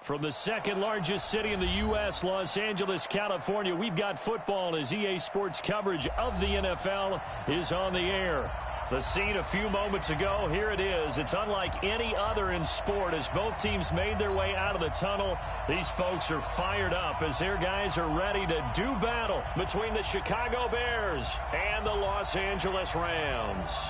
From the second largest city in the U.S., Los Angeles, California, we've got football as EA Sports coverage of the NFL is on the air. The scene a few moments ago, here it is. It's unlike any other in sport as both teams made their way out of the tunnel. These folks are fired up as their guys are ready to do battle between the Chicago Bears and the Los Angeles Rams.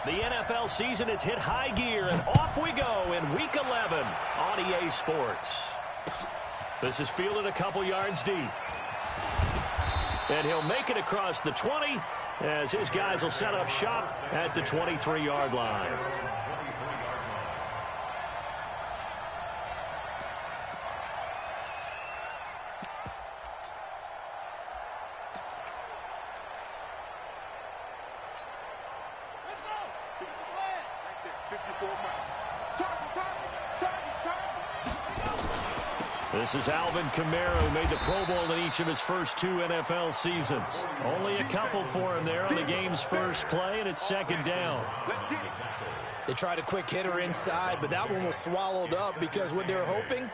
The NFL season has hit high gear, and off we go in Week 11 on EA Sports. This is fielded a couple yards deep. And he'll make it across the 20 as his guys will set up shop at the 23-yard line. This is Alvin Kamara, who made the Pro Bowl in each of his first 2 NFL seasons. Only a couple for him there on the game's first play, and it's second down. They tried a quick hitter inside, but that one was swallowed up because what they're hoping,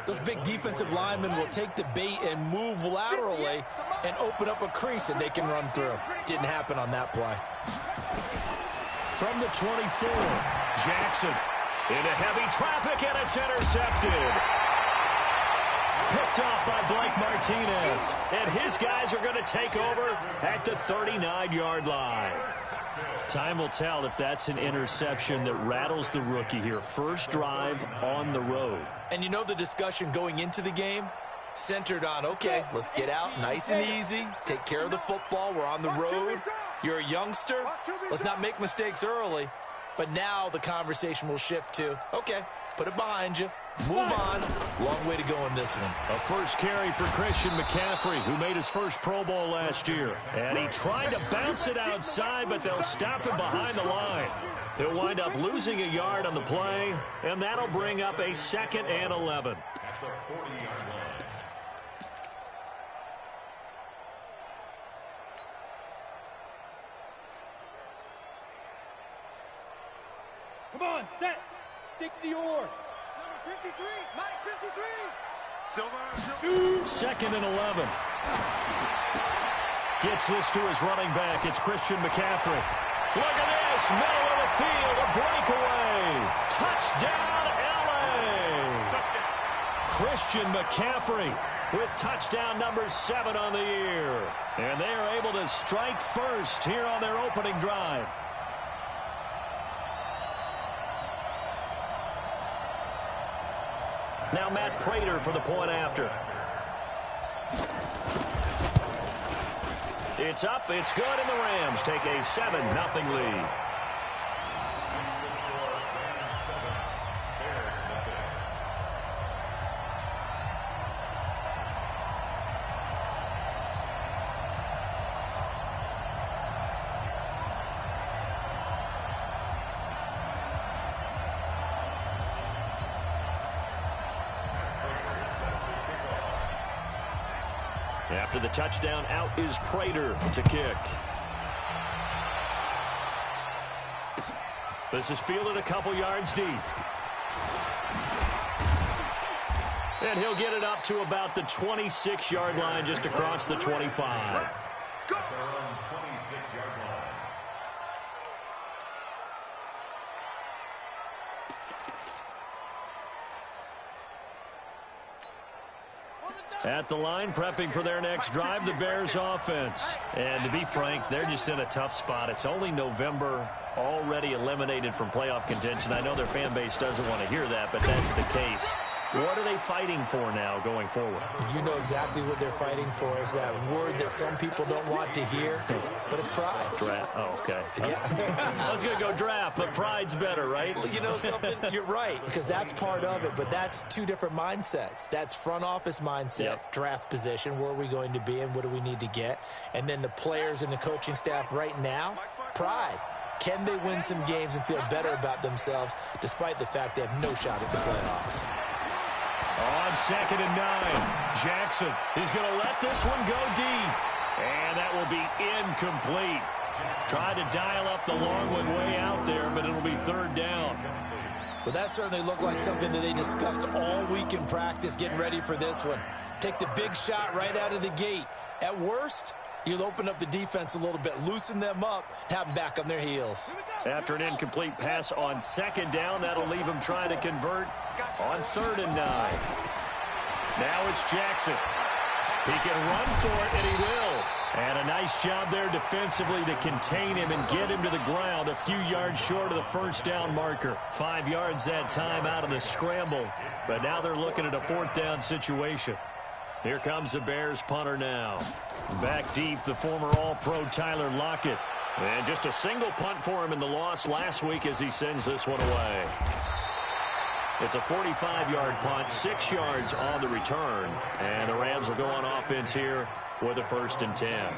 those big defensive linemen will take the bait and move laterally and open up a crease that they can run through. Didn't happen on that play. From the 24, Jackson into heavy traffic, and it's intercepted. Picked off by Blake Martinez. And his guys are going to take over at the 39-yard line. Time will tell if that's an interception that rattles the rookie here. First drive on the road. And you know the discussion going into the game? Centered on, okay, let's get out nice and easy. Take care of the football. We're on the road. You're a youngster. Let's not make mistakes early. But now the conversation will shift to, okay, put it behind you. Move on. Long way to go in this one. A first carry for Christian McCaffrey, who made his first Pro Bowl last year. And he tried to bounce it outside, but they'll stop him behind the line. He'll wind up losing a yard on the play, and that'll bring up a 2nd and 11. Come on, set. 60 or. 53, Mike 53. Silver. 2nd and 11. Gets this to his running back. It's Christian McCaffrey. Look at this. Middle of the field. A breakaway. Touchdown, LA. Christian McCaffrey with touchdown number 7 on the year. And they are able to strike first here on their opening drive. Now Matt Prater for the point after. It's up, it's good, and the Rams take a 7-0 lead. After the touchdown, out is Prater to kick. This is fielded a couple yards deep. And he'll get it up to about the 26-yard line, just across the 25. At the line, prepping for their next drive, the Bears offense. And to be frank, they're just in a tough spot. It's only November, already eliminated from playoff contention. I know their fan base doesn't want to hear that, but that's the case. What are they fighting for now going forward? You know exactly what they're fighting for. Is that word that some people don't want to hear, but it's pride. Draft. Oh, okay. Yeah. I was going to go draft, but pride's better, right? Well, you know something? You're right, because that's part of it, but that's two different mindsets. That's front office mindset, draft position, where are we going to be and what do we need to get? And then the players and the coaching staff right now, pride. Can they win some games and feel better about themselves despite the fact they have no shot at the playoffs? On 2nd and 9, Jackson is going to let this one go deep. And that will be incomplete. Tried to dial up the long one way out there, but it'll be third down. Well, that certainly looked like something that they discussed all week in practice, getting ready for this one. Take the big shot right out of the gate. At worst, you'll open up the defense a little bit, loosen them up, have them back on their heels. After an incomplete pass on second down, that'll leave them trying to convert on 3rd and 9. Now it's Jackson. He can run for it, and he will. And a nice job there defensively to contain him and get him to the ground a few yards short of the first down marker. 5 yards that time out of the scramble. But now they're looking at a 4th down situation. Here comes the Bears punter now. Back deep, the former All-Pro Tyler Lockett. And just a single punt for him in the loss last week as he sends this one away. It's a 45-yard punt, 6 yards on the return. And the Rams will go on offense here with a 1st and 10.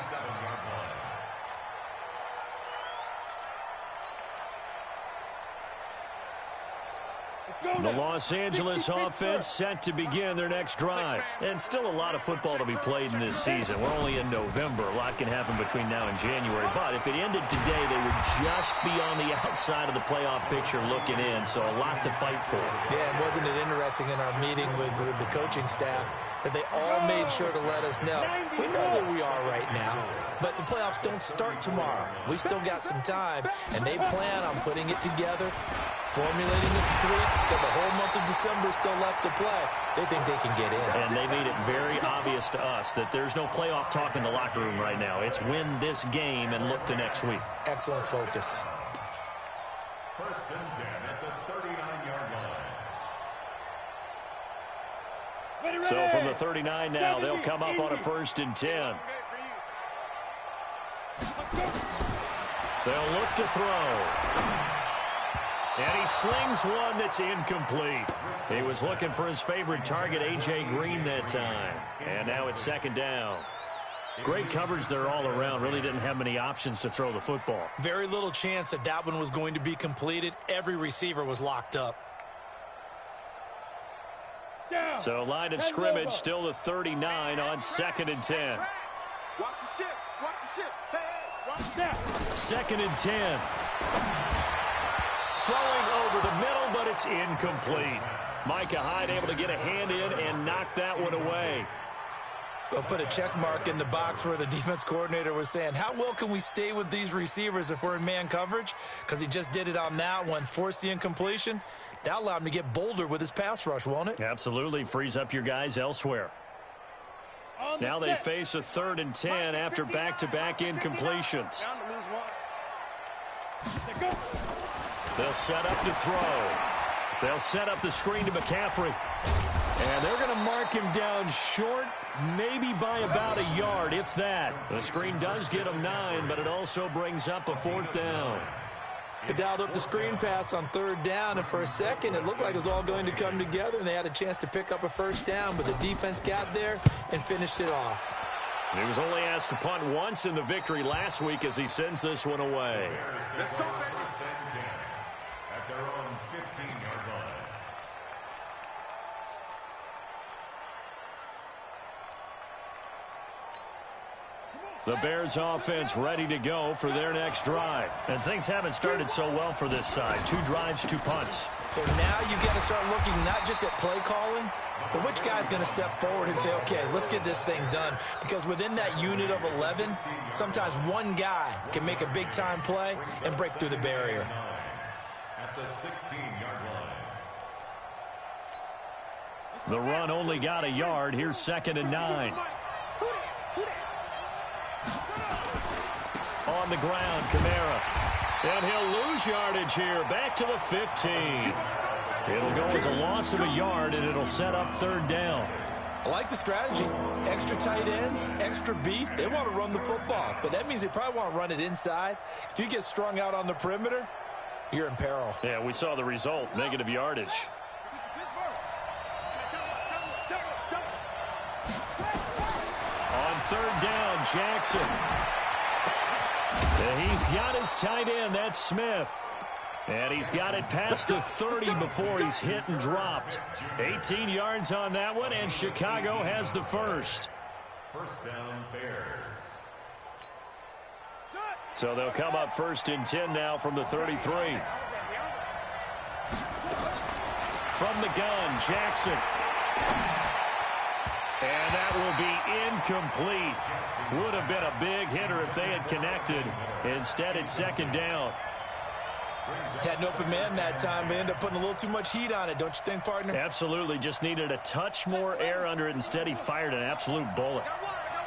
The Los Angeles offense set to begin their next drive. And still a lot of football to be played in this season. We're only in November. A lot can happen between now and January. But if it ended today, they would just be on the outside of the playoff picture looking in. So a lot to fight for. Yeah, and wasn't it interesting in our meeting with the coaching staff that they all made sure to let us know, we know where we are right now, but the playoffs don't start tomorrow. We still got some time, and they plan on putting it together, formulating a streak, got the whole month of December still left to play. They think they can get in. And they made it very obvious to us that there's no playoff talk in the locker room right now. It's win this game and look to next week. Excellent focus. 1st and 10 at the 39-yard line. So from the 39 now, they'll come up on a 1st and 10. They'll look to throw. And he slings one that's incomplete. He was looking for his favorite target, A.J. Green, that time. And now it's 2nd down. Great coverage there all around. Really didn't have many options to throw the football. Very little chance that that one was going to be completed. Every receiver was locked up. So line of scrimmage still the 39 on 2nd and 10. Watch the ship. Watch the ship. Hey, watch the ship. 2nd and 10. Throwing over the middle, but it's incomplete. Micah Hyde able to get a hand in and knock that one away. They'll put a check mark in the box where the defense coordinator was saying, how well can we stay with these receivers if we're in man coverage? Because he just did it on that one, forced the incompletion. That allowed him to get bolder with his pass rush, won't it? Absolutely. Frees up your guys elsewhere. Now they face a 3rd and 10 after back-to-back incompletions. They'll set up to throw. They'll set up the screen to McCaffrey. And they're going to mark him down short, maybe by about a yard, if that. The screen does get him 9, but it also brings up a 4th down. They dialed up the screen pass on 3rd down, and for a second it looked like it was all going to come together, and they had a chance to pick up a 1st down, but the defense got there and finished it off. He was only asked to punt once in the victory last week as he sends this one away. Let's go, baby. At their own 15-yard line. The Bears offense ready to go for their next drive. And things haven't started so well for this side. 2 drives, 2 punts. So now you got to start looking not just at play calling, but which guy's going to step forward and say, okay, let's get this thing done. Because within that unit of 11, sometimes one guy can make a big-time play and break through the barrier. At the 16-yard line. The run only got a yard. Here's 2nd and 9. On the ground, Kamara. And he'll lose yardage here. Back to the 15. It'll go as a loss of a yard, and it'll set up 3rd down. I like the strategy. Extra tight ends, extra beef. They want to run the football, but that means they probably want to run it inside. If you get strung out on the perimeter, you're in peril. Yeah, we saw the result, negative yardage. On 3rd down, Jackson. And he's got his tight end, that's Smith. And he's got it past the 30 before he's hit and dropped. 18 yards on that one, and Chicago has the first. 1st down, Bears. So they'll come up 1st and 10 now from the 33. From the gun, Jackson. And that will be incomplete. Would have been a big hitter if they had connected. Instead, it's 2nd down. Had an open man that time, but ended up putting a little too much heat on it, don't you think, partner? Absolutely. Just needed a touch more air under it. Instead, he fired an absolute bullet.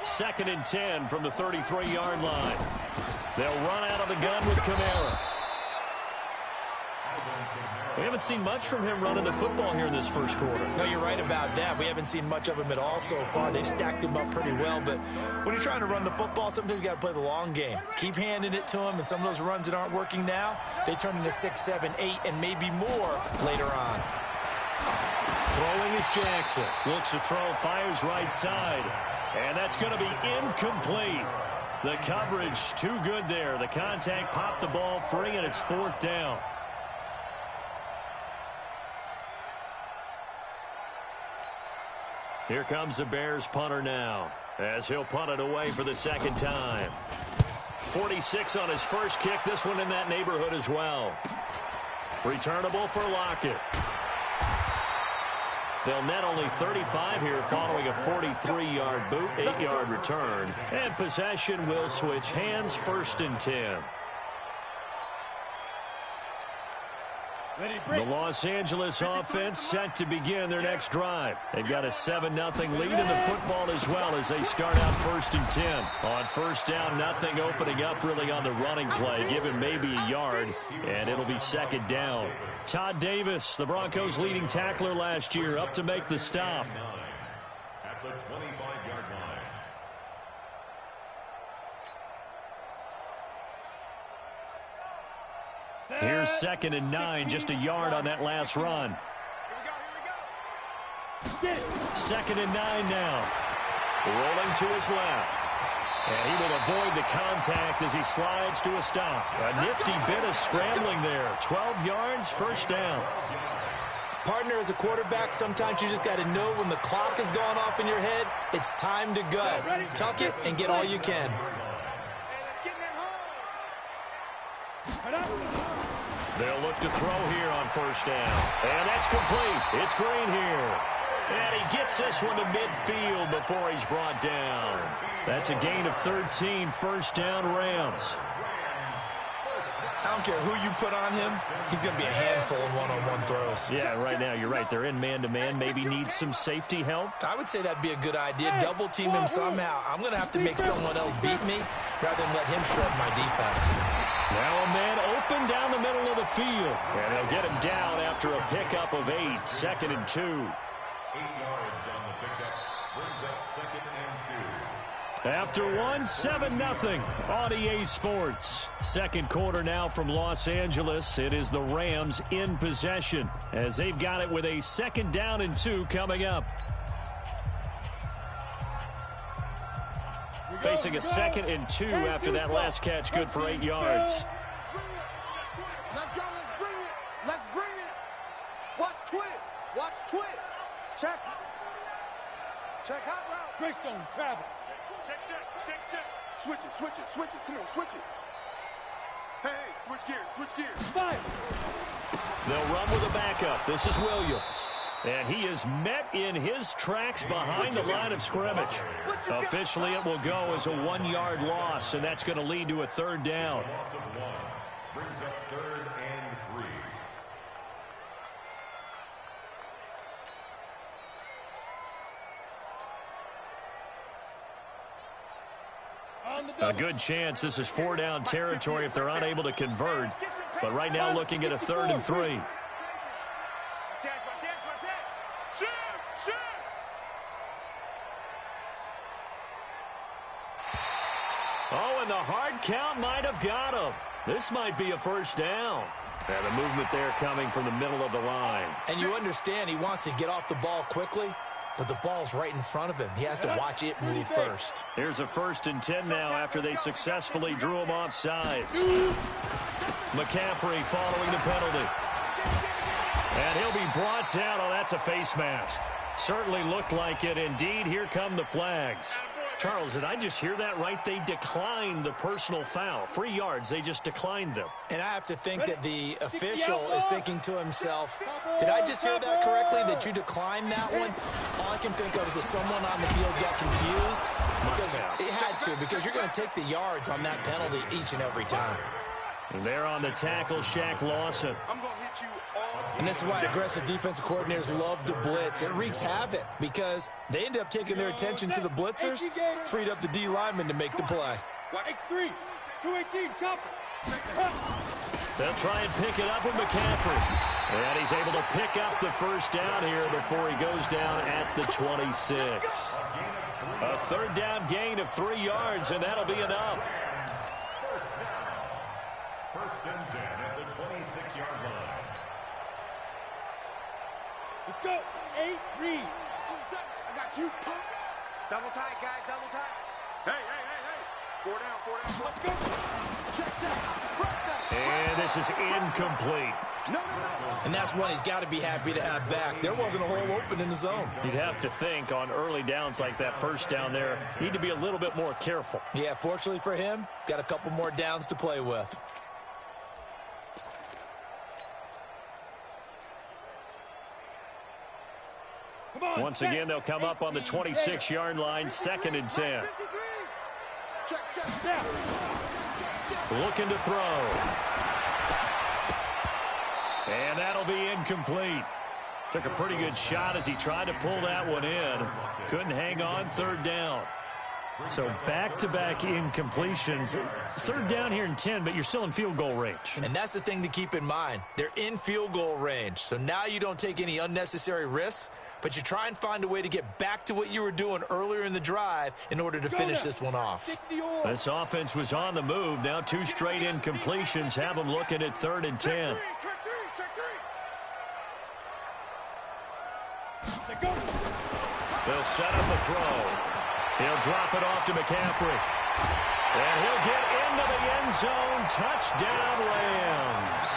2nd and 10 from the 33-yard line. They'll run out of the gun with Kamara. We haven't seen much from him running the football here in this first quarter. No, you're right about that. We haven't seen much of him at all so far. They've stacked him up pretty well, but when you're trying to run the football, sometimes you got to play the long game. Keep handing it to him, and some of those runs that aren't working now, they turn into 6, 7, 8, and maybe more later on. Throwing is Jackson. Looks to throw, fires right side. And that's going to be incomplete. The coverage too good there. The contact popped the ball free, and it's 4th down. Here comes the Bears punter now, as he'll punt it away for the 2nd time. 46 on his first kick. This one in that neighborhood as well. Returnable for Lockett. They'll net only 35 here following a 43-yard boot, 8-yard return. And possession will switch hands, 1st and 10. The Los Angeles offense set to begin their next drive. They've got a 7-0 lead in the football as well as they start out 1st and 10. On 1st down, nothing opening up really on the running play. Give him maybe a yard, and it'll be 2nd down. Todd Davis, the Broncos' leading tackler last year, up to make the stop. At the 25-yard line. Here's 2nd and 9, just a yard on that last run. 2nd and 9 now. Rolling to his left. And he will avoid the contact as he slides to a stop. A nifty bit of scrambling there. 12 yards, 1st down. Partner, as a quarterback, sometimes you just got to know when the clock is going off in your head, it's time to go. Tuck it and get all you can. They'll look to throw here on 1st down. And that's complete. It's Green here. And he gets this one to midfield before he's brought down. That's a gain of 13, 1st down Rams. I don't care who you put on him, he's going to be a handful in one-on-one throws. Yeah, right now you're right. They're in man-to-man. Maybe need some safety help. I would say that'd be a good idea. Double team him somehow. I'm going to have to make someone else beat me rather than let him shred my defense. Now a man open down the middle of the field. And they'll get him down after a pickup of 8. 2nd and 2. 8 yards on the pickup. Brings up 2nd and 2. After 7-0 on EA Sports. 2nd quarter now from Los Angeles. It is the Rams in possession as they've got it with a 2nd down and 2 coming up. Facing a 2nd and 2 after that last catch, good for 8 yards. Let's go, let's bring it. Let's bring it. Watch twist. Watch twist. Check. Check hot route. Greystone, travel. Check. Switch it. Come on, switch it. Hey, switch gears. Fire. They'll run with a backup. This is Williams. And he is met in his tracks behind the line of scrimmage. Officially, it will go as a 1-yard loss, and that's going to lead to a 3rd down. Loss of 1. Brings up 3rd and 3. A good chance this is 4-down territory if they're unable to convert. But right now looking at a 3rd and 3. Oh, and the hard count might have got him. This might be a 1st down. And the movement there coming from the middle of the line. And you understand he wants to get off the ball quickly, but the ball's right in front of him. He has to watch it move first. Here's a 1st and 10 now after they successfully drew him off sides. McCaffrey following the penalty. And he'll be brought down. Oh, that's a face mask. Certainly looked like it. Indeed, here come the flags. Charles, did I just hear that right? They declined the personal foul. 3 yards, they just declined them. And I have to think that the official is thinking to himself, did I just hear that correctly, that you declined that one? All I can think of is that someone on the field got confused. Because it had to, because you're going to take the yards on that penalty each and every time. And they're on the tackle, Shaq Lawson. I'm going to hit you all. And this is why aggressive defensive coordinators love to blitz. It wreaks havoc because they end up taking their attention to the blitzers, freed up the D lineman to make the play. X3, 218, chopper. They'll try and pick it up with McCaffrey. And he's able to pick up the first down here before he goes down at the 26. A third down gain of 3 yards, and that'll be enough. First and 10 at the 26-yard line. Let's go. 8, read. I got you, punk. Double tight, guys, double tight. Hey. 4 down. Let's go. Check. First down. And this is incomplete. No. And that's one he's got to be happy to have back. There wasn't a hole open in the zone. You'd have to think on early downs like that first down there, need to be a little bit more careful. Yeah, fortunately for him, got a couple more downs to play with. Once again, they'll come up on the 26-yard line, 2nd and 10. Check. Looking to throw. And that'll be incomplete. Took a pretty good shot as he tried to pull that one in. Couldn't hang on, 3rd down. So back-to-back incompletions. 3rd down here in 10, but you're still in field goal range. And that's the thing to keep in mind. They're in field goal range. So now you don't take any unnecessary risks, but you try and find a way to get back to what you were doing earlier in the drive in order to finish this one off. This offense was on the move. Now 2 straight incompletions have them looking at 3rd and 10. They'll set up a throw. He'll drop it off to McCaffrey. And he'll get into the end zone. Touchdown, Rams.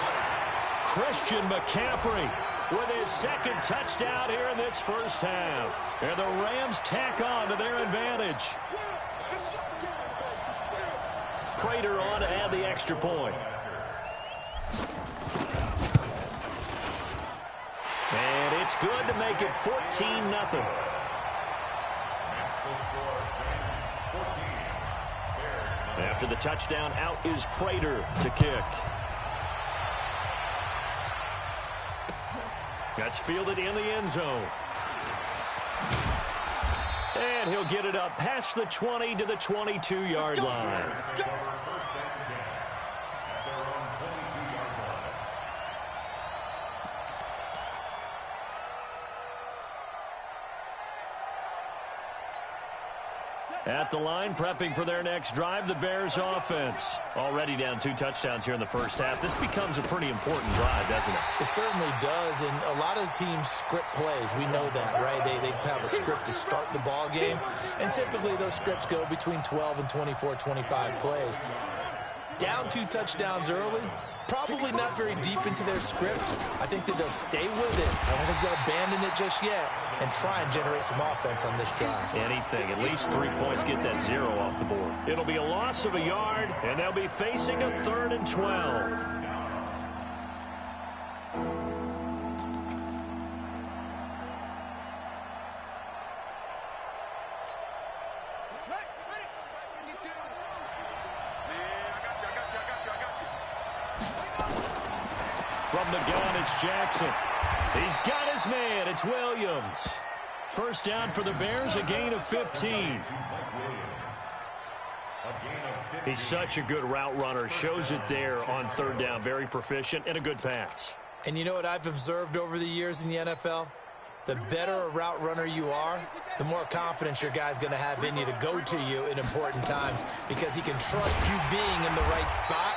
Christian McCaffrey with his 2nd touchdown here in this first half. And the Rams tack on to their advantage. Prater on to add the extra point. And it's good to make it 14-0. After the touchdown, out is Prater to kick. That's fielded in the end zone. And he'll get it up past the 20 to the 22-yard line. At the line, prepping for their next drive, the Bears offense. Already down 2 touchdowns here in the first half. This becomes a pretty important drive, doesn't it? It certainly does, and a lot of teams script plays. We know that, right? They have a script to start the ball game, and typically those scripts go between 12 and 24, 25 plays. Down 2 touchdowns early, probably not very deep into their script. I think that they'll stay with it. I don't think they'll abandon it just yet and try and generate some offense on this drive. Anything. At least 3 points, get that 0 off the board. It'll be a loss of a yard, and they'll be facing a 3rd and 12. From the gun, it's Jackson. He's got his man. It's Williams. First down for the Bears, a gain of 15. He's such a good route runner. Shows it there on 3rd down. Very proficient and a good pass. And you know what I've observed over the years in the NFL? The better a route runner you are, the more confidence your guy's going to have in you to go to you in important times because he can trust you being in the right spot,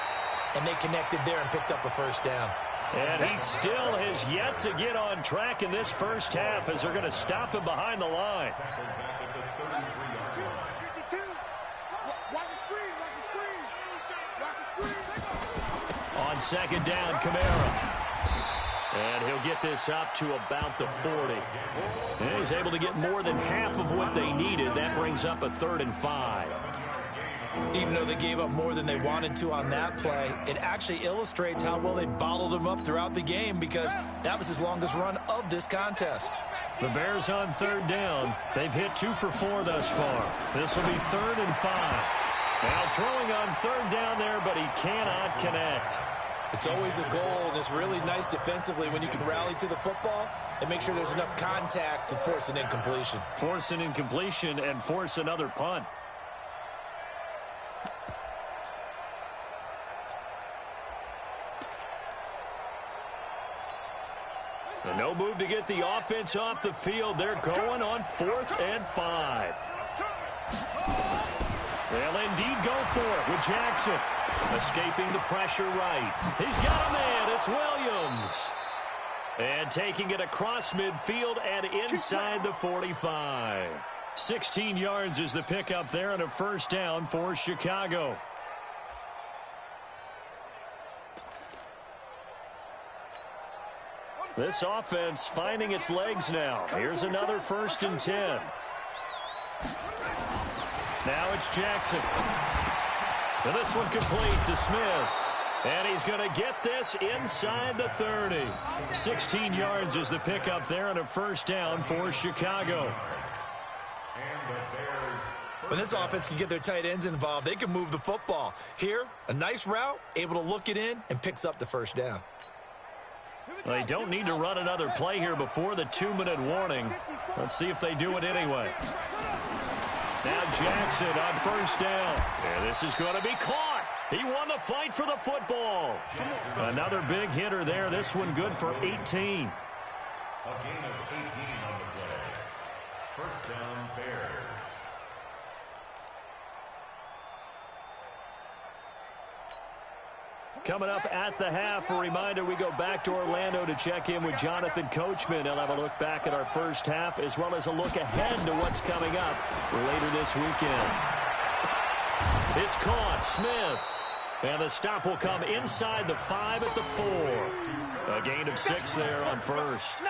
and they connected there and picked up a first down. And he still has yet to get on track in this first half as they're going to stop him behind the line. On 2nd down, Kamara. And he'll get this up to about the 40. And he's able to get more than half of what they needed. That brings up a 3rd and 5. Even though they gave up more than they wanted to on that play, it actually illustrates how well they bottled him up throughout the game, because that was his longest run of this contest. The Bears on 3rd down. They've hit 2 for 4 thus far. This will be 3rd and 5. Now throwing on 3rd down there, but he cannot connect. It's always a goal, and it's really nice defensively when you can rally to the football and make sure there's enough contact to force an incompletion. Force an incompletion and force another punt. And no move to get the offense off the field. They're going on 4th and 5. They'll indeed go for it with Jackson. Escaping the pressure right. He's got a man. It's Williams. And taking it across midfield and inside the 45. 16 yards is the pickup there and a 1st down for Chicago. This offense finding its legs now. Here's another 1st and 10. Now it's Jackson. And this one complete to Smith. And he's going to get this inside the 30. 16 yards is the pickup there and a 1st down for Chicago. When this offense can get their tight ends involved, they can move the football. Here, a nice route, able to look it in, and picks up the 1st down. They don't need to run another play here before the 2-minute warning. Let's see if they do it anyway. Now Jackson on 1st down. And this is going to be caught. He won the fight for the football. Another big hitter there. This one good for 18. A gain of 18 on the play. 1st down, Bears. Coming up at the half, a reminder, we go back to Orlando to check in with Jonathan Coachman. He'll have a look back at our 1st half as well as a look ahead to what's coming up later this weekend. It's caught. Smith. And the stop will come inside the 5 at the 4. A gain of 6 there on 1st.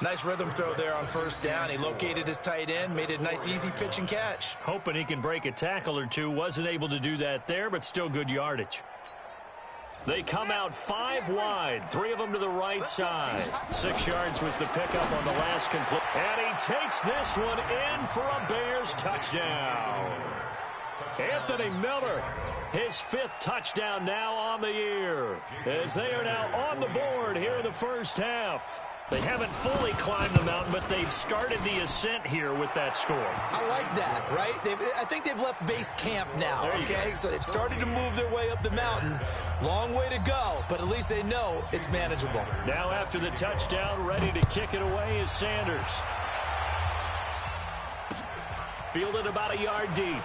Nice rhythm throw there on 1st down. He located his tight end, made it a nice easy pitch and catch. Hoping he can break a tackle or two. Wasn't able to do that there, but still good yardage. They come out 5 wide, 3 of them to the right side. 6 yards was the pickup on the last complete. And he takes this one in for a Bears touchdown. Anthony Miller, his 5th touchdown now on the year, as they are now on the board here in the 1st half. They haven't fully climbed the mountain, but they've started the ascent here with that score. I like that, right? I think they've left base camp now, okay? So they've started to move their way up the mountain. Long way to go, but at least they know it's manageable. Now after the touchdown, ready to kick it away is Sanders. Fielded about a yard deep.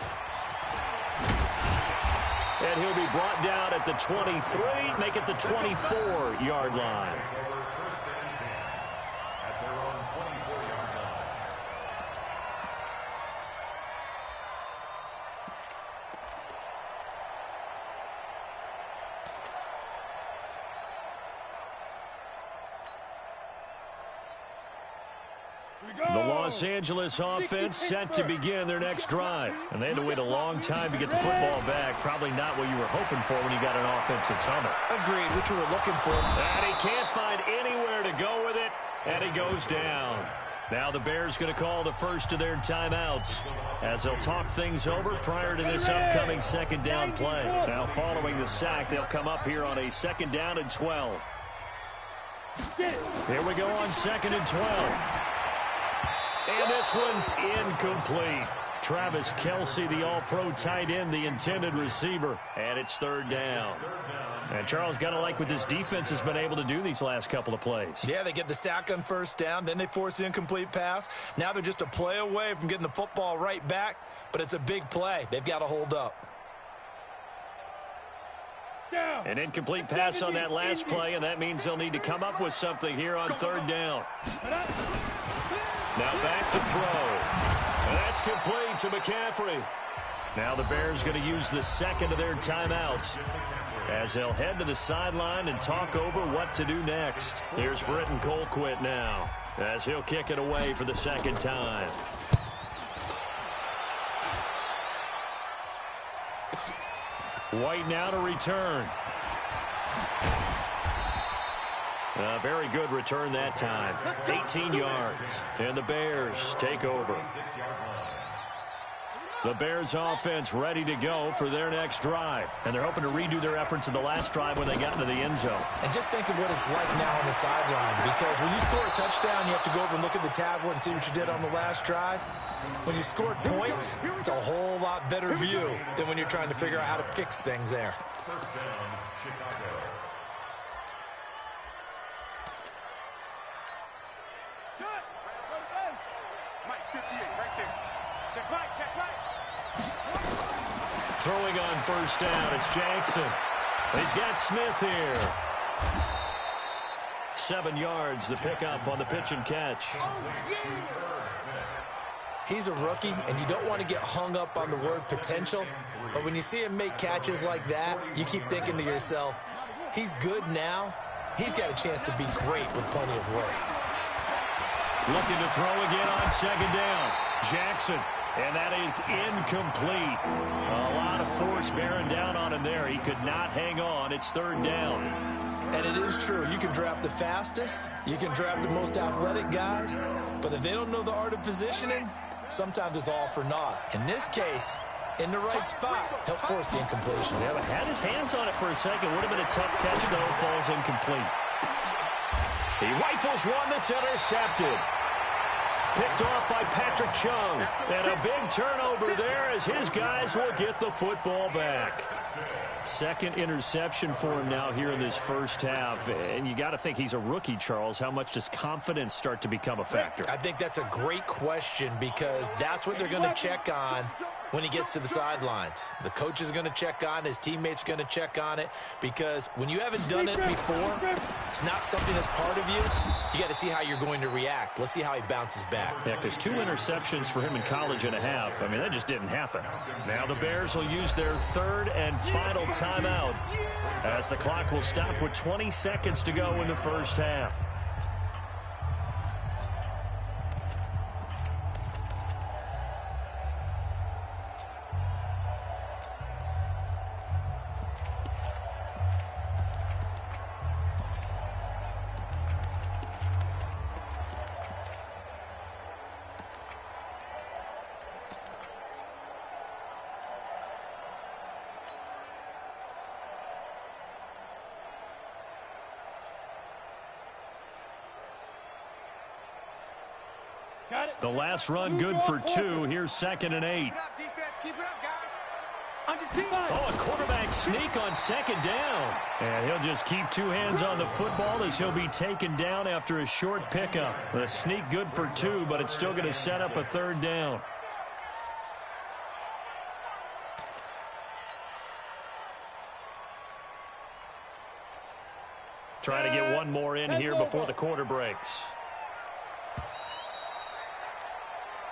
And he'll be brought down at the 23, make it the 24-yard line. The Los Angeles offense set to begin their next drive. And they had to wait a long time to get the football back. Probably not what you were hoping for when you got an offense that's humming. Agreed, what you were looking for. And he can't find anywhere to go with it. And he goes down. Now the Bears going to call the first of their timeouts as they'll talk things over prior to this upcoming 2nd down play. Now following the sack, they'll come up here on a 2nd down and 12. Here we go on 2nd and 12. And this one's incomplete. Travis Kelce, the all-pro tight end, the intended receiver. And it's 3rd down. And Charles, got to like what this defense has been able to do these last couple of plays. Yeah, they get the sack on 1st down, then they force the incomplete pass. Now they're just a play away from getting the football right back, but it's a big play. They've got to hold up. An incomplete pass on that last play, and that means they'll need to come up with something here on 3rd down. Now back to throw. And that's complete to McCaffrey. Now the Bears going to use the second of their timeouts as they'll head to the sideline and talk over what to do next. Here's Britton Colquitt now as he'll kick it away for the second time. White now to return. A very good return that time. 18 yards. And the Bears take over. The Bears offense ready to go for their next drive. And they're hoping to redo their efforts in the last drive when they got into the end zone. And just think of what it's like now on the sideline. Because when you score a touchdown, you have to go over and look at the tablet and see what you did on the last drive. When you scored points, it's a whole lot better view than when you're trying to figure out how to fix things there. First down, Chicago. Shut. Mike 58, right there. Check right, check right. Throwing on first down, it's Jackson. He's got Smith here. 7 yards, the pickup on the pitch and catch. He's a rookie, and you don't want to get hung up on the word potential. But when you see him make catches like that, you keep thinking to yourself, he's good now. He's got a chance to be great with plenty of work. Looking to throw again on second down. Jackson, and that is incomplete. A lot of force bearing down on him there. He could not hang on. It's third down. And it is true. You can draft the fastest. You can draft the most athletic guys. But if they don't know the art of positioning, sometimes it's all for naught. In this case, in the right spot, help force the incompletion. Yeah, but had his hands on it for a second. Would have been a tough catch, though. Falls incomplete. He rifles one that's intercepted. Picked off by Patrick Chung. And a big turnover there as his guys will get the football back. Second interception for him now here in this first half. And you got to think he's a rookie, Charles. How much does confidence start to become a factor? I think that's a great question because that's what they're going to check on when he gets to the sidelines. The coach is going to check on, his teammates are going to check on it, because when you haven't done it before, it's not something that's part of you. You got to see how you're going to react. Let's see how he bounces back. Yeah, because 2 interceptions for him in college and a half. I mean, that just didn't happen. Now the Bears will use their third and final timeout as the clock will stop with 20 seconds to go in the first half. The last run good for 2. Here's 2nd and 8. Oh, a quarterback sneak on second down. And he'll just keep 2 hands on the football as he'll be taken down after a short pickup. The sneak good for 2, but it's still going to set up a third down. Try to get one more in here before the quarter breaks.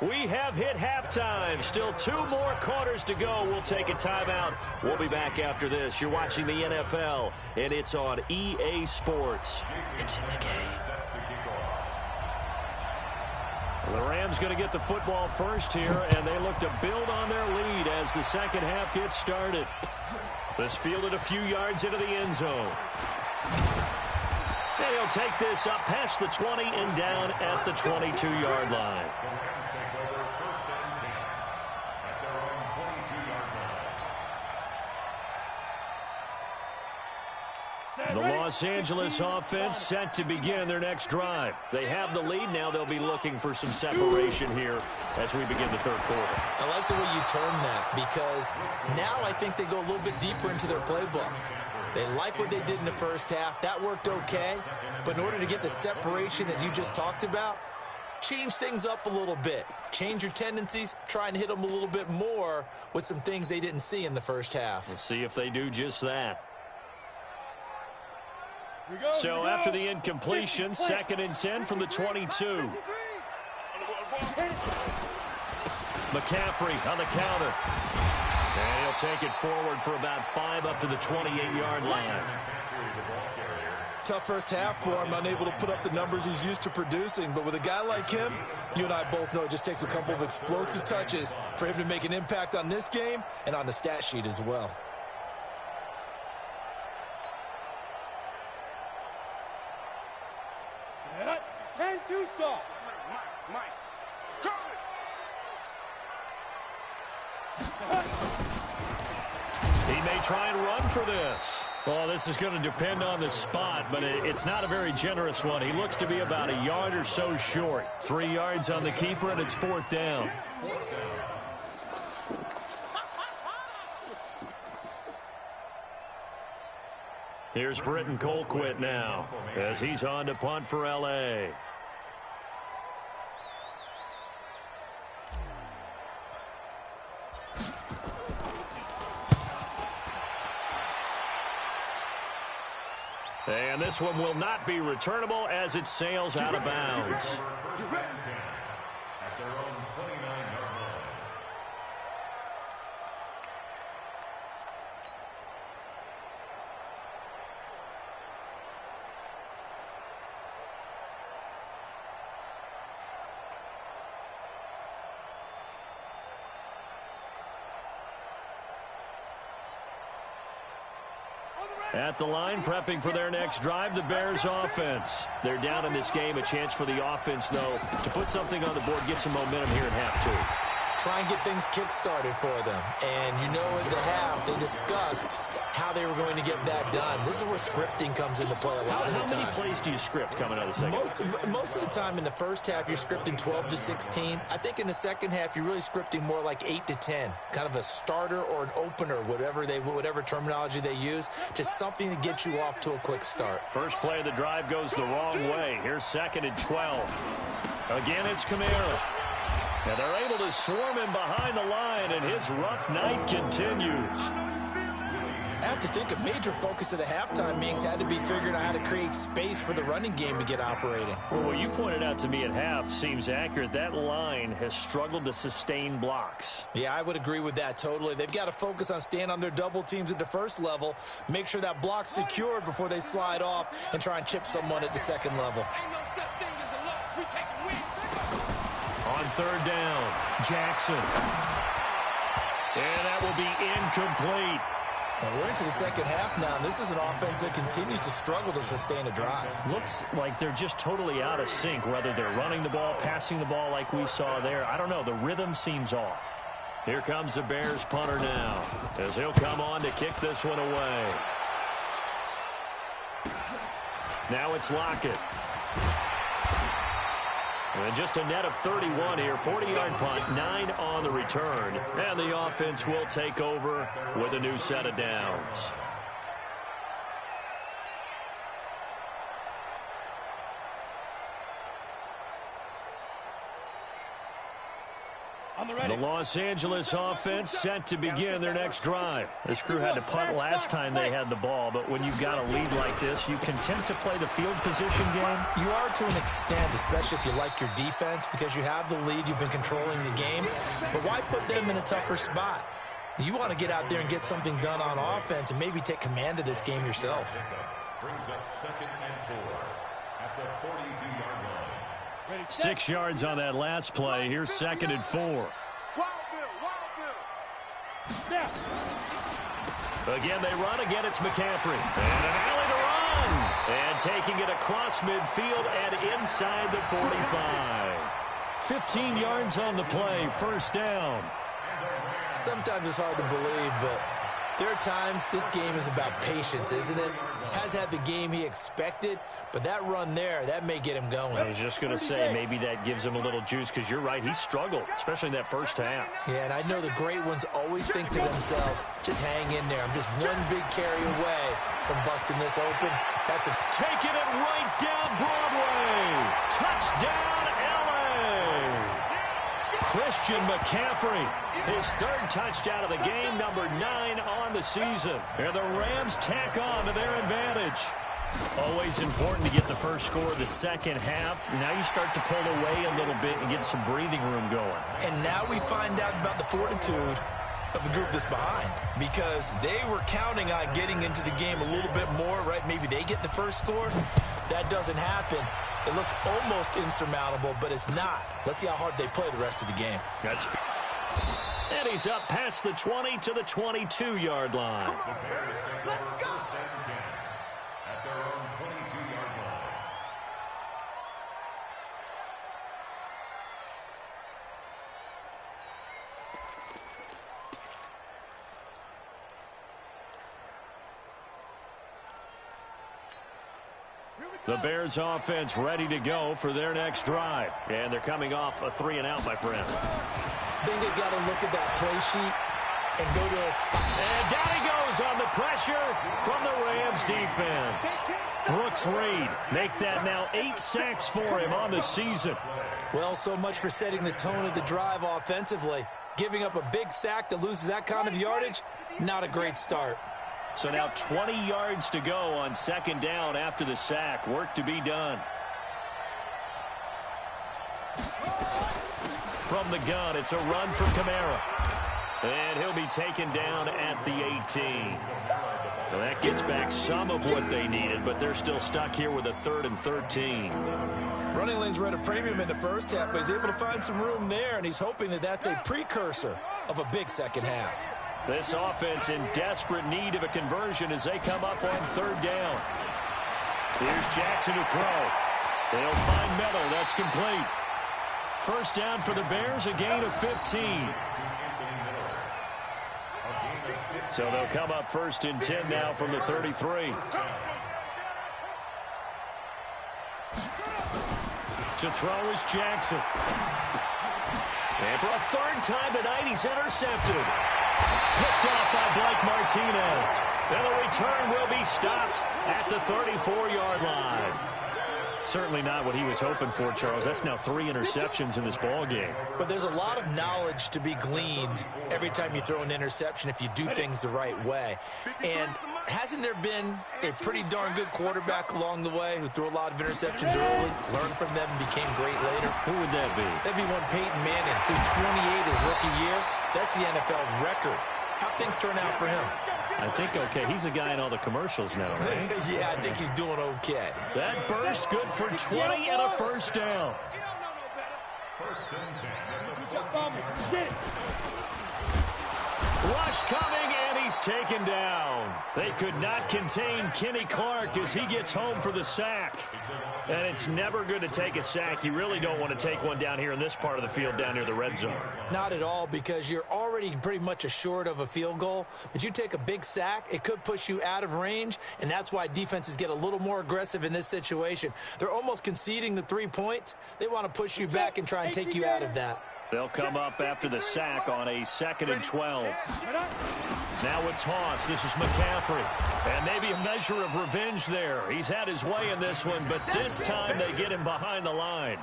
We have hit halftime. Still 2 more quarters to go. We'll take a timeout. We'll be back after this. You're watching the NFL, and it's on EA Sports. It's in the game. The Rams going to get the football first here, and they look to build on their lead as the second half gets started. This fielded a few yards into the end zone. And he'll take this up past the 20 and down at the 22-yard line. The Los Angeles offense set to begin their next drive. They have the lead. Now they'll be looking for some separation here as we begin the third quarter. I like the way you term that because now I think they go a little bit deeper into their playbook. They like what they did in the first half. That worked okay. But in order to get the separation that you just talked about, change things up a little bit. Change your tendencies. Try and hit them a little bit more with some things they didn't see in the first half. We'll see if they do just that. So after the incompletion, 2nd and 10 from the 22. McCaffrey on the counter. And he'll take it forward for about 5 up to the 28-yard line. Tough first half for him, unable to put up the numbers he's used to producing. But with a guy like him, you and I both know it just takes a couple of explosive touches for him to make an impact on this game and on the stat sheet as well. Set. 10-2 soft. Mike. Call it. He may try and run for this. Well, this is going to depend on the spot, but it's not a very generous one. He looks to be about a yard or so short. 3 yards on the keeper, and it's 4th down. Here's Britton Colquitt now as he's on to punt for L.A. And this one will not be returnable as it sails out of bounds. At the line, prepping for their next drive, the Bears offense. They're down in this game. A chance for the offense, though, to put something on the board, get some momentum here at half 2. Try and get things kick-started for them. And you know at the half, they discussed how they were going to get that done. This is where scripting comes into play a lot of the time. How many plays do you script coming out of the second? Most of the time in the first half, you're scripting 12 to 16. I think in the second half, you're really scripting more like 8 to 10. Kind of a starter or an opener, whatever terminology they use. Just something to get you off to a quick start. First play of the drive goes the wrong way. Here's 2nd and 12. Again, it's Kamara. And they're able to swarm him behind the line, and his rough night continues. I have to think a major focus of the halftime meetings had to be figuring out how to create space for the running game to get operating. Well, what you pointed out to me at half seems accurate. That line has struggled to sustain blocks. Yeah, I would agree with that totally. They've got to focus on staying on their double teams at the first level, make sure that block's secured before they slide off and try and chip someone at the second level. Ain't no such thing as a loss. We take a win. On 3rd down, Jackson. And that will be incomplete. And we're into the second half now, and this is an offense that continues to struggle to sustain a drive. Looks like they're just totally out of sync, whether they're running the ball, passing the ball like we saw there. I don't know. The rhythm seems off. Here comes the Bears punter now, as he'll come on to kick this one away. Now it's Lockett. And just a net of 31 here, 40-yard punt, 9 on the return. And the offense will take over with a new set of downs. The Los Angeles offense set to begin their next drive. This crew had to punt last time they had the ball, but when you've got a lead like this, you can tend to play the field position game. You are to an extent, especially if you like your defense, because you have the lead, you've been controlling the game. But why put them in a tougher spot? You want to get out there and get something done on offense and maybe take command of this game yourself. Brings up 2nd and 4 at the 42-yard line. 6 yards on that last play. Here's 2nd and 4. Again, they run. Again, it's McCaffrey. And an alley to run. And taking it across midfield and inside the 45. 15 yards on the play. 1st down. Sometimes it's hard to believe, but there are times this game is about patience, isn't it? Has had the game he expected, but that run there, that may get him going. I was just going to say, maybe that gives him a little juice, because you're right, he struggled, especially in that first half. Yeah, and I know the great ones always think to themselves, just hang in there. I'm just one big carry away from busting this open. That's a... Taking it right down Broadway. Touchdown, L.A. Christian McCaffrey, his 3rd touchdown of the game, number 9 on the season. And the Rams tack on to their advantage. Always important to get the first score of the second half. Now you start to pull away a little bit and get some breathing room going. And now we find out about the fortitude of the group that's behind, because they were counting on getting into the game a little bit more, right? Maybe they get the first score. That doesn't happen. It looks almost insurmountable, but it's not. Let's see how hard they play the rest of the game. And he's up past the 20 to the 22-yard line. The Bears take over first and 10 at their own 22-yard line. The Bears offense ready to go for their next drive. And they're coming off a 3-and-out, my friend. I think they've got to look at that play sheet and go to a spot. And down he goes on the pressure from the Rams defense. Brooks Reed make that now 8 sacks for him on the season. Well, so much for setting the tone of the drive offensively. Giving up a big sack that loses that kind of yardage, not a great start. So now 20 yards to go on second down after the sack. Work to be done. From the gun, it's a run for Kamara. And he'll be taken down at the 18. Well, that gets back some of what they needed, but they're still stuck here with a 3rd and 13. Running lanes were at a premium in the first half, but he's able to find some room there, and he's hoping that that's a precursor of a big second half. This offense in desperate need of a conversion as they come up on 3rd down. Here's Jackson to throw. They'll find Meadow. That's complete. First down for the Bears, a gain of 15. So they'll come up 1st and 10 now from the 33. To throw is Jackson. And for a 3rd time tonight, he's intercepted. Picked off by Blake Martinez. And the return will be stopped at the 34-yard line. Certainly not what he was hoping for, Charles. That's now 3 interceptions in this ball game. But there's a lot of knowledge to be gleaned every time you throw an interception if you do things the right way. And hasn't there been a pretty darn good quarterback along the way who threw a lot of interceptions early, learned from them, and became great later? Who would that be? That'd be one Peyton Manning. Threw 28 his rookie year. That's the NFL record. How'd things turn out for him? I think okay. He's a guy in all the commercials now, right? Yeah, I think he's doing okay. That burst good for 20 and a first down. First and 10. Rush coming, and he's taken down. They could not contain Kenny Clark as he gets home for the sack. And it's never good to take a sack. You really don't want to take one down here in this part of the field, down near the red zone. Not at all, because you're already pretty much assured of a field goal. But you take a big sack, it could push you out of range, and that's why defenses get a little more aggressive in this situation. They're almost conceding the 3 points. They want to push you back and try and take you out of that. They'll come up after the sack on a 2nd and 12. Now a toss. This is McCaffrey. And maybe a measure of revenge there. He's had his way in this one, but this time they get him behind the line.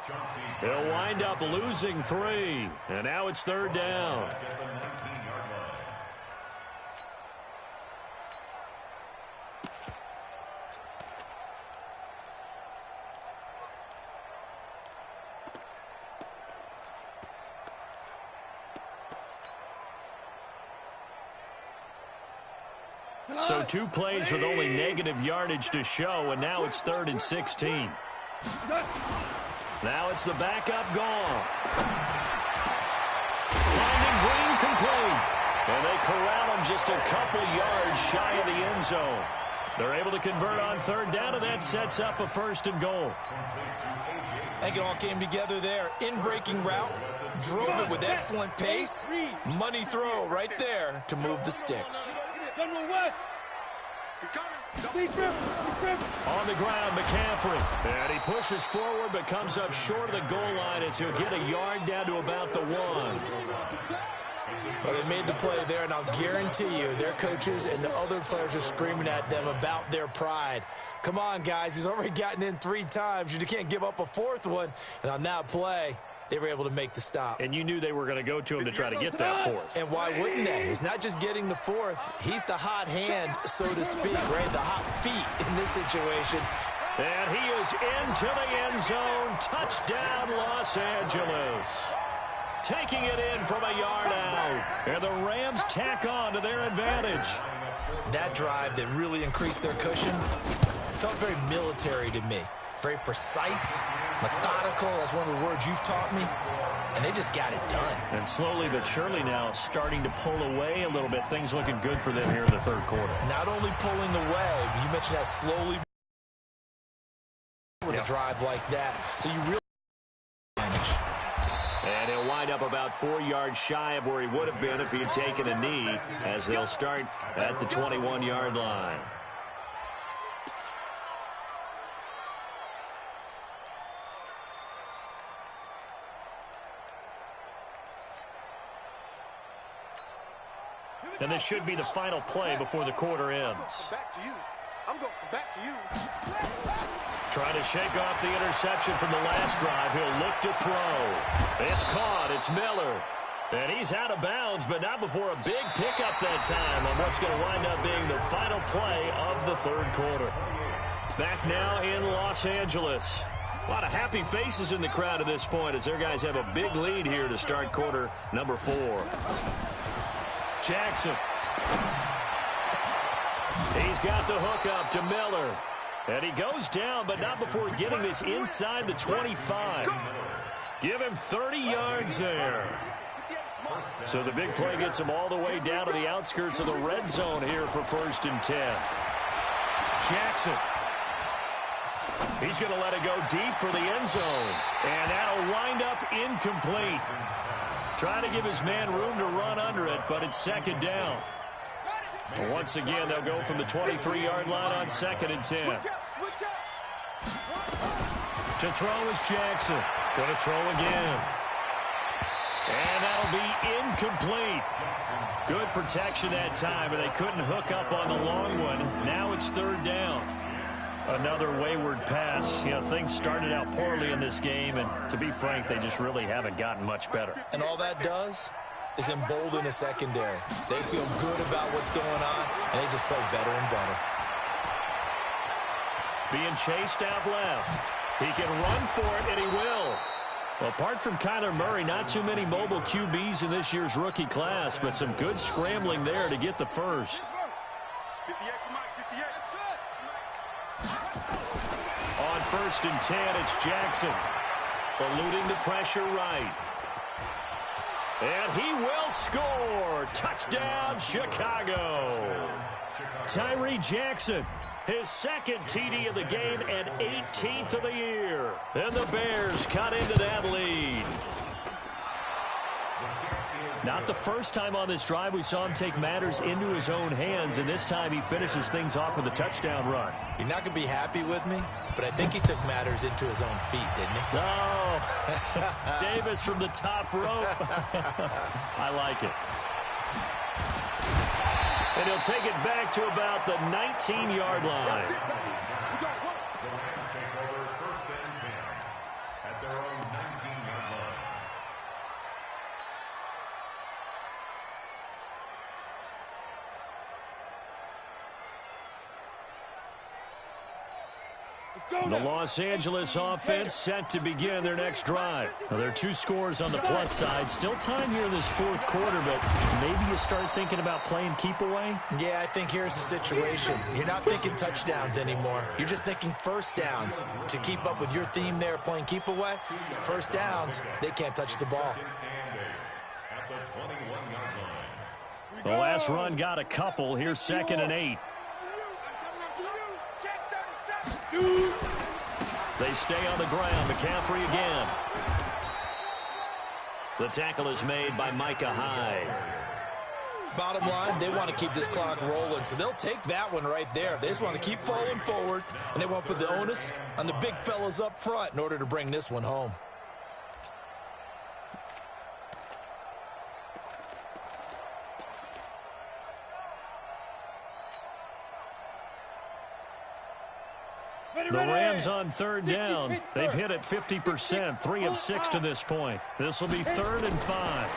He'll wind up losing 3. And now it's 3rd down. So 2 plays with only negative yardage to show, and now it's 3rd and 16. Now it's the backup Goff. Finding Green complete. And they corral him just a couple yards shy of the end zone. They're able to convert on 3rd down, and that sets up a 1st and goal. I think it all came together there. In-breaking route, drove it with excellent pace. Money throw right there to move the sticks. On the ground, McCaffrey. And he pushes forward but comes up short of the goal line as he'll get a yard down to about the 1. Well, they made the play there, and I'll guarantee you their coaches and the other players are screaming at them about their pride. Come on, guys. He's already gotten in 3 times. You can't give up a 4th one. And on that play, they were able to make the stop. And you knew they were going to go to him to try to get that 4th. And why wouldn't they? He's not just getting the 4th. He's the hot hand, so to speak, right? The hot feet in this situation. And he is into the end zone. Touchdown, Los Angeles. taking it in from a yard out. And the Rams tack on to their advantage. That drive that really increased their cushion felt very military to me. Very precise, methodical. That's one of the words you've taught me. And they just got it done. And slowly but surely now starting to pull away a little bit. Things looking good for them here in the third quarter. Not only pulling away, but you mentioned that slowly with a drive like that. So you really manage. And he'll wind up about 4 yards shy of where he would have been if he had taken a knee, as they'll start at the 21-yard line. And this should be the final play before the quarter ends. I'm going back to you. Trying to shake off the interception from the last drive. He'll look to throw. It's caught. It's Miller. And he's out of bounds, but not before a big pickup that time on what's going to wind up being the final play of the third quarter. Back now in Los Angeles. A lot of happy faces in the crowd at this point as their guys have a big lead here to start quarter number 4. Jackson. He's got the hook up to Miller. And he goes down, but not before getting this inside the 25. Give him 30 yards there. So the big play gets him all the way down to the outskirts of the red zone here for 1st and 10. Jackson. He's going to let it go deep for the end zone. And that'll wind up incomplete. Trying to give his man room to run under it, but it's 2nd down. And once again, they'll go from the 23-yard line on 2nd and 10. To throw is Jackson. Going to throw again. And that'll be incomplete. Good protection that time, but they couldn't hook up on the long one. Now it's 3rd down. Another wayward pass. You know, things started out poorly in this game, and to be frank, they just really haven't gotten much better. And all that does is embolden the secondary. They feel good about what's going on, and they just play better and better. Being chased out left. He can run for it, and he will. Well, apart from Kyler Murray, not too many mobile QBs in this year's rookie class, but some good scrambling there to get the first. 58, Mike, 58. On 1st and 10, it's Jackson. Eluding the pressure right. And he will score. Touchdown, Chicago. Tyree Jackson, his 2nd TD of the game and 18th of the year. And the Bears cut into that lead. Not the first time on this drive we saw him take matters into his own hands, and this time he finishes things off with a touchdown run. You're not going to be happy with me, but I think he took matters into his own feet, didn't he? No. Davis from the top rope. I like it. And he'll take it back to about the 19-yard line. At their own 19-yard line. The Los Angeles offense set to begin their next drive. Now, there are 2 scores on the plus side. Still time here in this 4th quarter, but maybe you start thinking about playing keep away? Yeah, I think here's the situation. You're not thinking touchdowns anymore. You're just thinking 1st downs. To keep up with your theme there, playing keep away, 1st downs, they can't touch the ball. At the 21-yard line. The last run got a couple. Here's 2nd and 8. They stay on the ground. McCaffrey again. The tackle is made by Micah Hyde. Bottom line, they want to keep this clock rolling, so they'll take that one right there. They just want to keep falling forward, and they want to put the onus on the big fellas up front in order to bring this one home. The Rams on 3rd down. They've hit it 50%, 3 of 6 to this point. This will be 3rd and 5.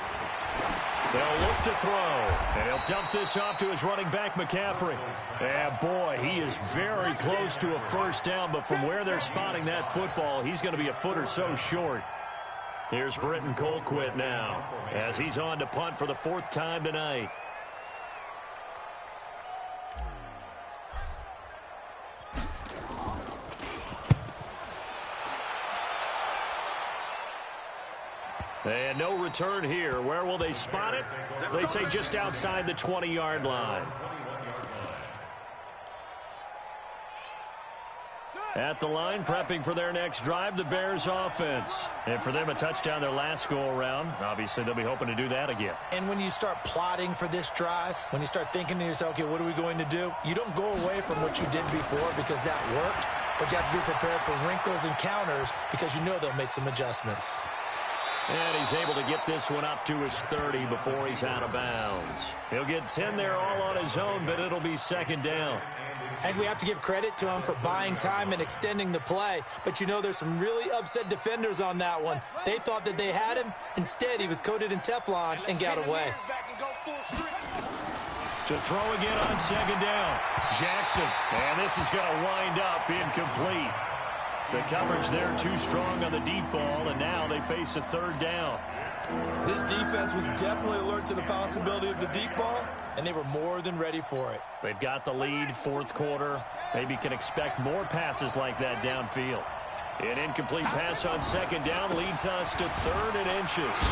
They'll look to throw, and he'll dump this off to his running back, McCaffrey. And boy, he is very close to a 1st down, but from where they're spotting that football, he's going to be a foot or so short. Here's Britton Colquitt now as he's on to punt for the 4th time tonight. And no return here. Where will they spot it? They say just outside the 20-yard line. At the line, prepping for their next drive, the Bears offense. And for them, a touchdown their last go-around. Obviously, they'll be hoping to do that again. And when you start plotting for this drive, when you start thinking to yourself, okay, what are we going to do? You don't go away from what you did before because that worked, but you have to be prepared for wrinkles and counters because you know they'll make some adjustments. And he's able to get this one up to his 30 before he's out of bounds. He'll get 10 there all on his own, but it'll be 2nd down. I think we have to give credit to him for buying time and extending the play. But, you know, there's some really upset defenders on that one. They thought that they had him. Instead, he was coated in Teflon and got away. To throw again on 2nd down. Jackson. And this is going to wind up incomplete. The coverage there too strong on the deep ball, and now they face a 3rd down. This defense was definitely alert to the possibility of the deep ball, and they were more than ready for it. They've got the lead, 4th quarter. Maybe can expect more passes like that downfield. An incomplete pass on 2nd down leads us to 3rd and inches.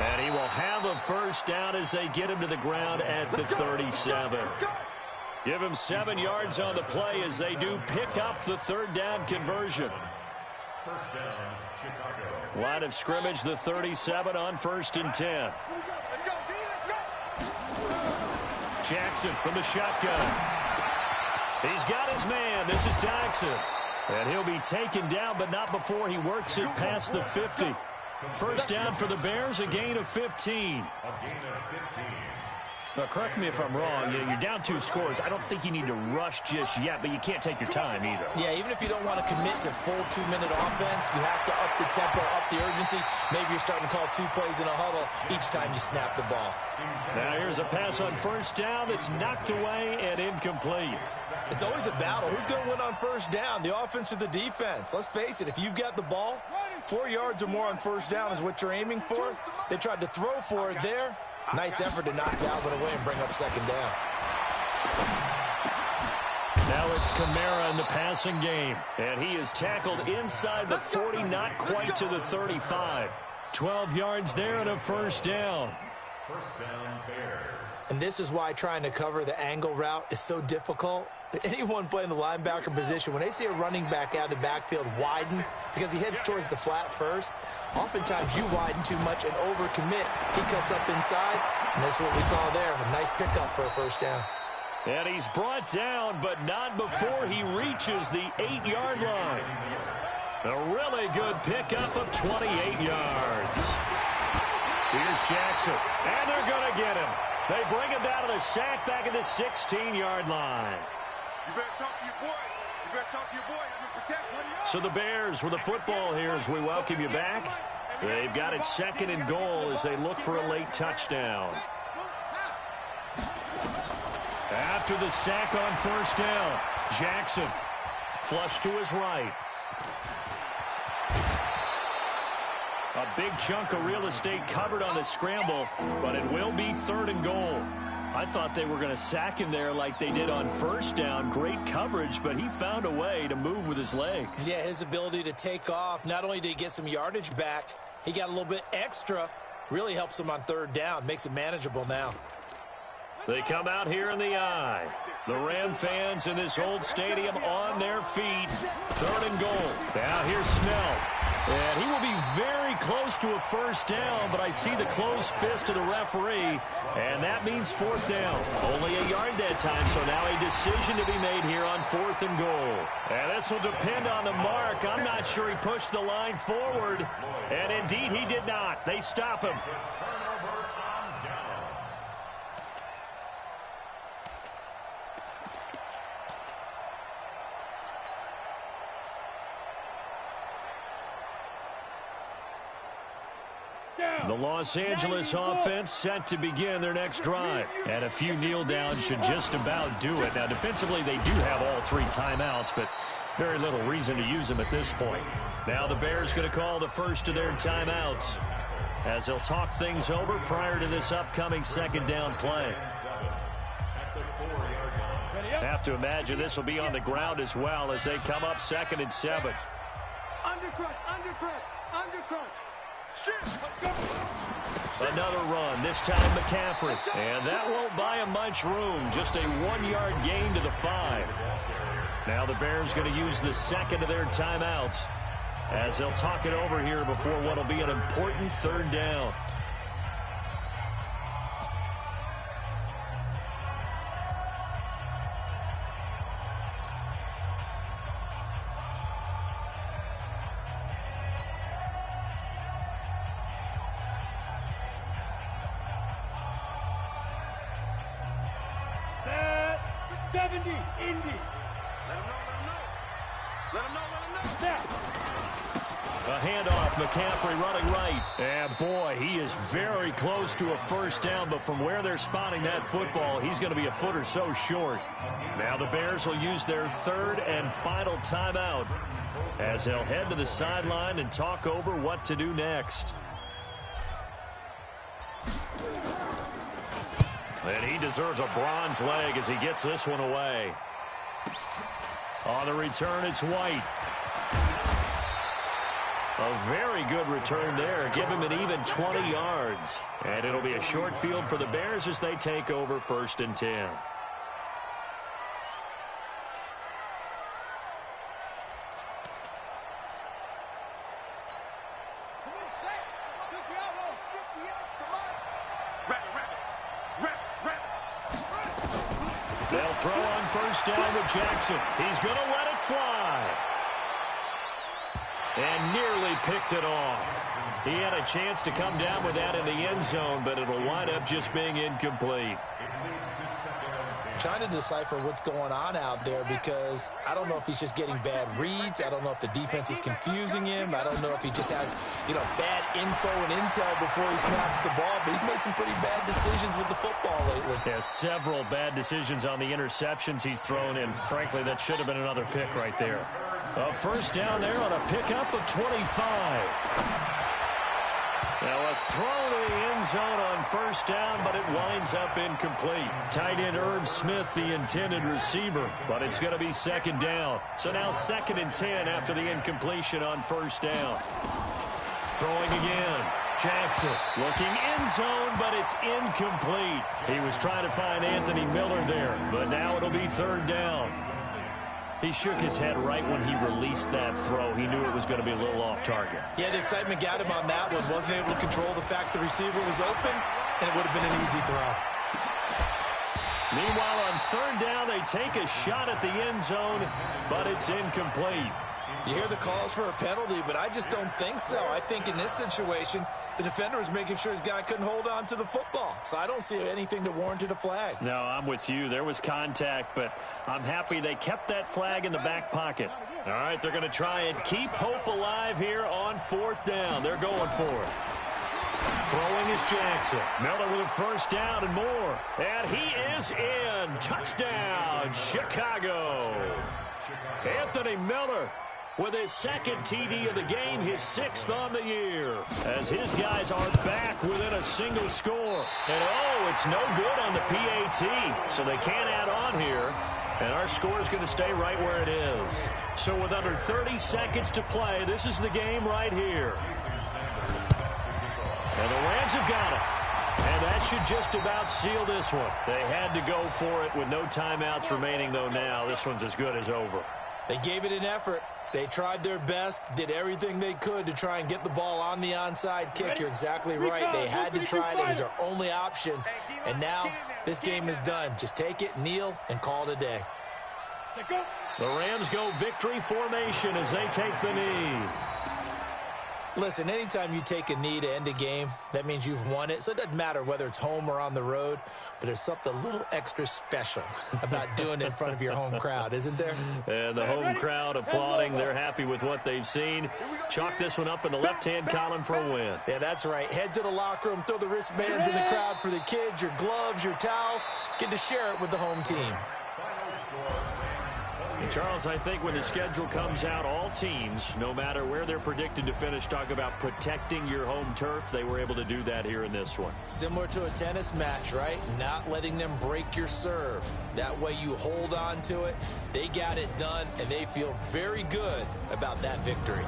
And he will have a 1st down as they get him to the ground at the 37. Give him 7 yards on the play as they do pick up the 3rd down conversion. 1st down, Chicago. Line of scrimmage, the 37 on 1st and 10. Let's go, D, let's go. Jackson from the shotgun. He's got his man. This is Jackson. And he'll be taken down, but not before he works it past the 50. 1st down for the Bears, a gain of 15. A gain of 15. Now, correct me if I'm wrong. You're down 2 scores. I don't think you need to rush just yet, but you can't take your time either. Yeah, even if you don't want to commit to full 2-minute offense, you have to up the tempo, up the urgency. Maybe you're starting to call 2 plays in a huddle each time you snap the ball. Now here's a pass on 1st down that's knocked away and incomplete. It's always a battle. Who's going to win on 1st down, the offense or the defense? Let's face it, if you've got the ball, 4 yards or more on 1st down is what you're aiming for. They tried to throw for it there. Nice effort to knock that one away and bring up 2nd down. Now it's Kamara in the passing game. And he is tackled inside the 40, not quite to the 35. 12 yards there and a 1st down. 1st down, Bears. And this is why trying to cover the angle route is so difficult. Anyone playing the linebacker position, when they see a running back out of the backfield widen because he heads towards the flat first, oftentimes you widen too much and overcommit. He cuts up inside, and that's what we saw there. A nice pickup for a 1st down. And he's brought down, but not before he reaches the 8-yard line. A really good pickup of 28 yards. Here's Jackson, and they're going to get him. They bring him down to the sack back at the 16-yard line. You better talk to your boy. You better talk to your boy. Have him protect. So the Bears with the football here as we welcome you back. They've got it 2nd and goal as they look for a late touchdown. After the sack on 1st down, Jackson flush to his right. A big chunk of real estate covered on the scramble, but it will be 3rd and goal. I thought they were going to sack him there like they did on 1st down. Great coverage, but he found a way to move with his legs. Yeah, his ability to take off, not only did he get some yardage back, he got a little bit extra. Really helps him on 3rd down, makes it manageable now. They come out here in the eye. The Ram fans in this old stadium on their feet. 3rd and goal. Now here's Snell. And he will be very close to a 1st down, but I see the closed fist of the referee, and that means 4th down. Only a yard that time, so now a decision to be made here on 4th and goal. And this will depend on the mark. I'm not sure he pushed the line forward, and indeed he did not. They stop him. Turnover on downs. The Los Angeles offense set to begin their next drive. And a few kneel downs should just about do it. Now, defensively, they do have all 3 timeouts, but Very little reason to use him at this point. Now the Bears going to call the first of their timeouts as they'll talk things over prior to this upcoming second down play. Have to imagine this will be on the ground as well as they come up 2nd and 7. Undercrunch, undercrunch, undercrunch. Shit. Another run, this time McCaffrey. And that won't buy him much room. Just a 1-yard gain to the 5. Now the Bears going to use the second of their timeouts as they'll talk it over here before what will be an important 3rd down. Set. 70. Indy. Let him know. Let him know. Snap. A handoff, McCaffrey running right. And boy, he is very close to a 1st down, but from where they're spotting that football, he's going to be a foot or so short. Now the Bears will use their 3rd and final timeout as they'll head to the sideline and talk over what to do next. And he deserves a bronze leg as he gets this one away. On the return, it's White. A very good return there. Give him an even 20 yards. And it'll be a short field for the Bears as they take over 1st and 10. They'll throw on 1st down with Jackson. He's going to let it fly. And nearly picked it off. He had a chance to come down with that in the end zone, but it'll wind up just being incomplete. Trying to decipher what's going on out there because I don't know if he's just getting bad reads. I don't know if the defense is confusing him. I don't know if he just has, bad info and intel before he snaps the ball. But he's made some pretty bad decisions with the football lately. Yeah, several bad decisions on the interceptions he's thrown in. Frankly, that should have been another pick right there. A 1st down there on a pickup of 25. Now a throw to the end zone on 1st down, but it winds up incomplete. Tight end Irv Smith, the intended receiver, but it's going to be 2nd down. So now 2nd and 10 after the incompletion on 1st down. Throwing again. Jackson looking end zone, but it's incomplete. He was trying to find Anthony Miller there, but now it'll be 3rd down. He shook his head right when he released that throw. He knew it was going to be a little off target. Yeah, the excitement got him on that one. Wasn't able to control the fact the receiver was open, and it would have been an easy throw. Meanwhile, on 3rd down, they take a shot at the end zone, but it's incomplete. You hear the calls for a penalty, but I just don't think so. I think in this situation, the defender was making sure his guy couldn't hold on to the football. So I don't see anything that warranted a flag. No, I'm with you. There was contact, but I'm happy they kept that flag in the back pocket. All right, they're going to try and keep hope alive here on 4th down. They're going for it. Throwing is Jackson. Miller with a 1st down and more. And he is in. Touchdown, Chicago. Anthony Miller with his 2nd TD of the game, his 6th on the year, as his guys are back within a single score. And, it's no good on the PAT, so they can't add on here. And our score is going to stay right where it is. So with under 30 seconds to play, this is the game right here. And the Rams have got it. And that should just about seal this one. They had to go for it with no timeouts remaining, though now. This one's as good as over. They gave it an effort. They tried their best, did everything they could to try and get the ball on the onside kick. You're exactly right. They had to try it. It was their only option. And now this game is done. Just take it, kneel, and call it a day. The Rams go victory formation as they take the knee. Listen, anytime you take a knee to end a game, that means you've won it. So it doesn't matter whether it's home or on the road, but there's something a little extra special about doing it in front of your home crowd, isn't there? And the home crowd applauding. They're happy with what they've seen. Chalk this one up in the left-hand column for a win. Yeah, that's right. Head to the locker room, throw the wristbands in the crowd for the kids, your gloves, your towels. Get to share it with the home team. Charles, I think when the schedule comes out, all teams, no matter where they're predicted to finish, talk about protecting your home turf. They were able to do that here in this one. Similar to a tennis match, right? Not letting them break your serve. That way you hold on to it. They got it done, and they feel very good about that victory.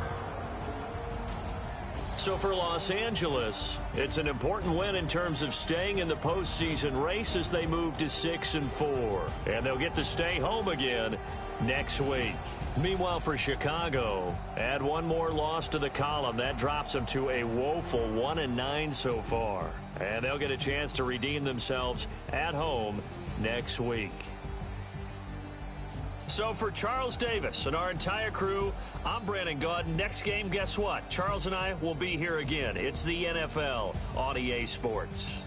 So for Los Angeles, it's an important win in terms of staying in the postseason race as they move to 6-4. And they'll get to stay home again next week. Meanwhile, for Chicago, add one more loss to the column. That drops them to a woeful 1-9 so far. And they'll get a chance to redeem themselves at home next week. So for Charles Davis and our entire crew, I'm Brandon Gaudin. Next game, guess what? Charles and I will be here again. It's the NFL on EA Sports.